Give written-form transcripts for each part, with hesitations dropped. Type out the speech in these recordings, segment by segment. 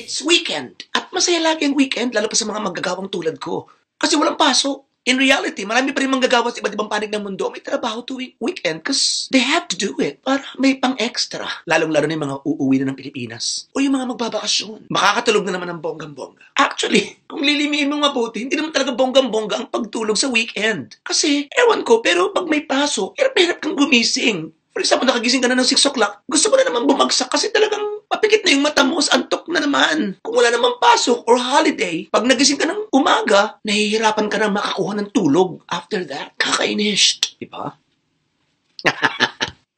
It's weekend. At masaya lagi ang weekend, lalo pa sa mga manggagawang tulad ko. Kasi walang pasok. In reality, marami pa rin manggagawa sa iba't ibang panig ng mundo may trabaho tuwing weekend because they have to do it para may pang-extra. Lalong-lalo na yung mga uuwi na ng Pilipinas. O yung mga magbabakasyon. Makakatulog na naman ng bonggang-bongga. Actually, kung lilimihin mong mabuti, hindi naman talaga bonggang-bongga ang pagtulog sa weekend. Kasi, ewan ko, pero pag may pasok, hirap-hirap kang gumising. For example, nakagising ka na ng 6 o'clock, gusto mo na naman bumagsak kasi talagang papikit na yung mata mo, antok na naman. Kung wala namang pasok or holiday, pag nagising ka ng umaga, nahihirapan ka na makakuha ng tulog after that. Kakainis. Diba?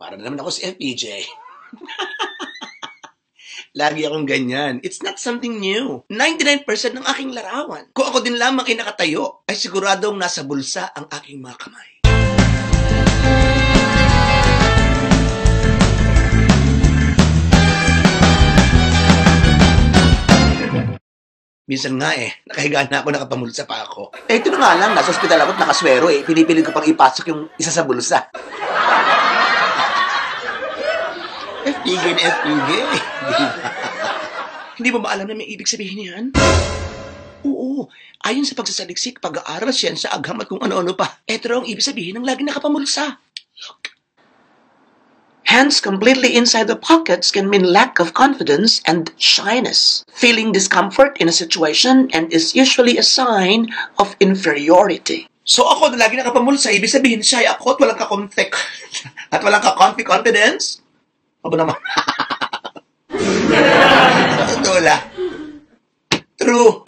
Para na naman ako si FPJ. Lagi akong ganyan. It's not something new. 99% ng aking larawan. Kung ako din lamang ay nakatayo, ay siguradong nasa bulsa ang aking mga kamay. Minsan nga nakahiga na ako, nakapamulsa pa ako. Ito na nga lang, nasa ospital ako at nakaswero pinipilit ko pang ipasok yung isa sa bulsa. FPG na FPG. Hindi mo ba alam na may ibig sabihin yan? Oo, ayon sa pagsasaliksik, pag-aaral, siyensya, agham at kung ano-ano pa. Ito raw ang ibig sabihin ng lagi nakapamulsa. Look. Hands completely inside the pockets can mean lack of confidence and shyness. Feeling discomfort in a situation and is usually a sign of inferiority. So ako na lagi nakapamulsa, ibig sabihin shy ako at walang ka-confidence. At walang ka-confidence? Aba naman. Tula. True.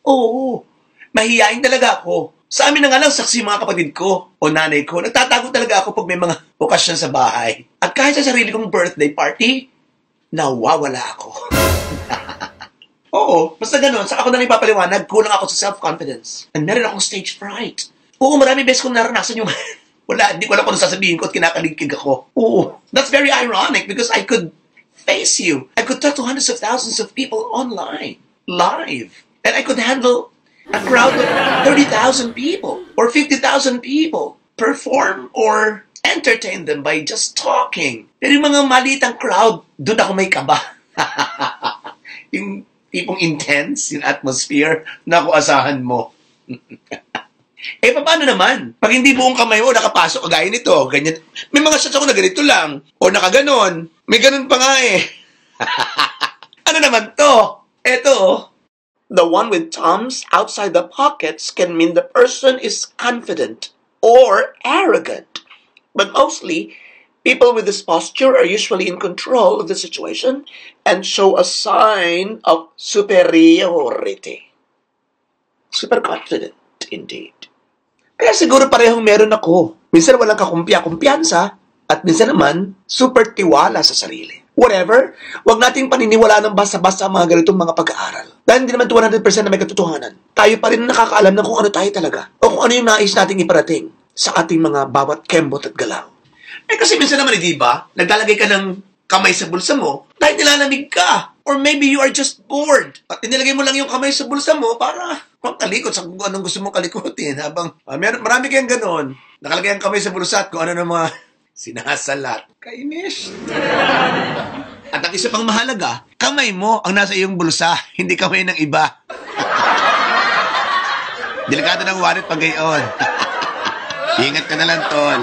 Oo. Mahihain talaga ako. Sa amin na nga lang saksi mga kapatid ko o nanay ko, nagtatago talaga ako pag may mga okasyon sa bahay. At kahit sa sarili kong birthday party, nawawala ako. Oo, basta ganun, saka ako na ipapaliwanag, kulang ako sa self-confidence. And meron akong stage fright. Oo, marami beses kong naranasan yung wala, hindi ko alam kung ano sasabihin ko at kinakaligkig ako. Oo, that's very ironic because I could face you. I could talk to hundreds of thousands of people online, live. And I could handle a crowd of 30,000 people or 50,000 people, perform or entertain them by just talking. Pero yung mga malitang crowd, doon ako may kaba. Yung tipong intense, yung atmosphere, naku, asahan mo. Paano naman? Pag hindi buong kamay mo, nakapasok, kagaya nito, ganyan. May mga shots ako na ganito lang, o nakaganon. May ganon pa nga Ano naman to? Eto, the one with thumbs outside the pockets can mean the person is confident or arrogant. But mostly, people with this posture are usually in control of the situation and show a sign of superiority. Super confident, indeed. Kaya siguro parehong meron ako. Minsan walang kakumpiya-kumpiyansa at minsan naman super tiwala sa sarili. Whatever, wag nating paniniwala ng basta-basta mga ganitong mga pag-aaral. Dahil hindi naman 100% na may katotohanan. Tayo pa rin nakakaalam ng kung ano tayo talaga. O kung ano yung nais nating iparating sa ating mga bawat kembot at galaw. Kasi minsan naman, di ba? Naglalagay ka ng kamay sa bulsa mo dahil nilalamig ka. Or maybe you are just bored. At inilagay mo lang yung kamay sa bulsa mo para magkalikot sa kung anong gusto mong kalikutin. Habang marami kayong ganon. Nakalagay ang kamay sa bulsa at kung ano na mga sinasalat. Kainis. At ang isa pang mahalaga, kamay mo ang nasa iyong bulsa, hindi kamay ng iba. Delikado ng wallet pag gayon. Ingat ka na lang, tol.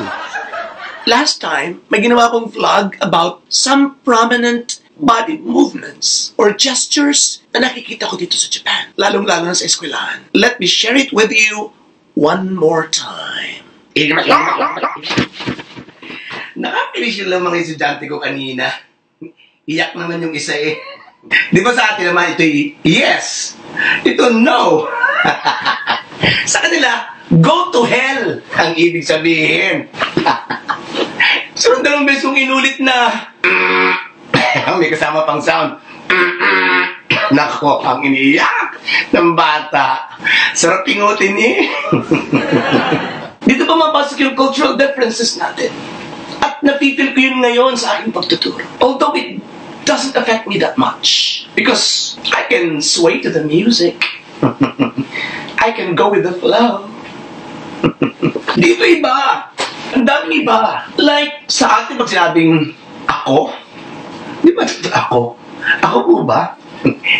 Last time, may ginawa kong vlog about some prominent body movements or gestures na nakikita ko dito sa Japan. Lalong-lalo na sa eskwelahan. Let me share it with you one more time. Nakapilis yung mga estudyante ko kanina. Iyak naman yung isa Di ba sa atin naman ito yes? Ito no. Sa kanila, go to hell ang ibig sabihin. So, 2 beses kong inulit na may kasama pang sound. Nako, ang iniiyak ng bata. Sarap pingutin Dito pa mapasok yung cultural differences natin. At napipil ko yun ngayon sa aking pagtuturo. Although it doesn't affect me that much. Because I can sway to the music. I can go with the flow. Dito iba. Ang daming iba. Like, sa atin pag sinabing ako, di ba ako? Ako po ba?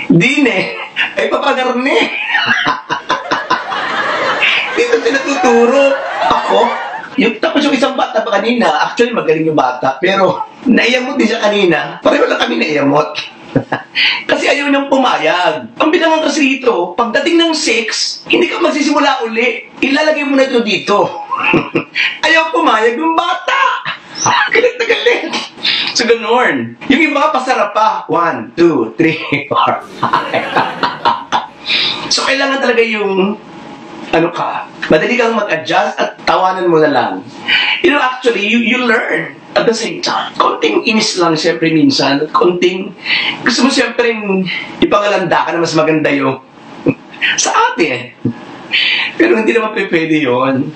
Dine. Ay papagarne. Dito sila tuturo. Ako? Tapos yung isang bata pa kanina, actually magaling yung bata, pero naiyamot din siya kanina. Pareho lang kami naiyamot. Kasi ayaw niyang pumayag. Ang bilangan kasi dito, pagdating ng 6, hindi ka magsisimula uli. Ilalagay mo na ito dito. Ayaw pumayag yung bata. Galit na galit. So, ganun. Yung iba, pasarap pa. 1, 2, 3, 4, 5. So, kailangan talaga yung madali kang mag-adjust at tawanan mo na lang. You know, actually, you learn at the same time. Konting inis lang siyempre minsan. At konting, gusto mo siyempre ipangalanda ka na mas maganda yung sa atin. Pero hindi naman pwede yun.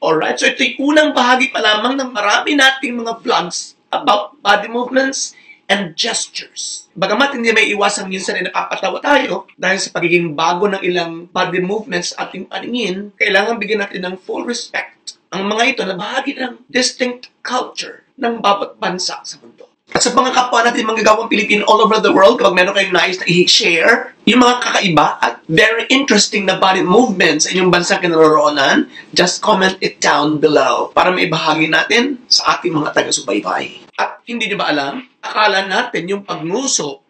Alright, so ito yung unang bahagi pa lamang ng marami nating mga vlogs about body movements and gestures. Bagamat hindi may iwasang minsan ay napapatawa tayo dahil sa pagiging bago ng ilang body movements ating paningin, kailangan bigyan natin ng full respect ang mga ito na bahagi ng distinct culture ng bawat bansa sa mundo. At sa mga kapwa natin manggagawang Pilipino all over the world, kapag meron kayong nais na i-share yung mga kakaiba at very interesting na body movements sa inyong bansang kinaroroonan, just comment it down below para maibahagi natin sa ating mga taga-subaybay. At hindi nyo ba alam, akala natin yung pagnguso,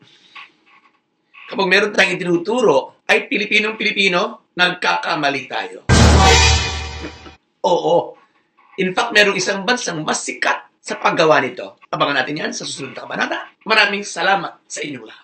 kapag meron tayong itinuturo, ay Pilipinong-Pilipino, nagkakamali tayo. Oo. In fact, merong isang bansang mas sikat sa paggawa nito. Abangan natin yan sa susunod na kabanata. Maraming salamat sa inyong lahat.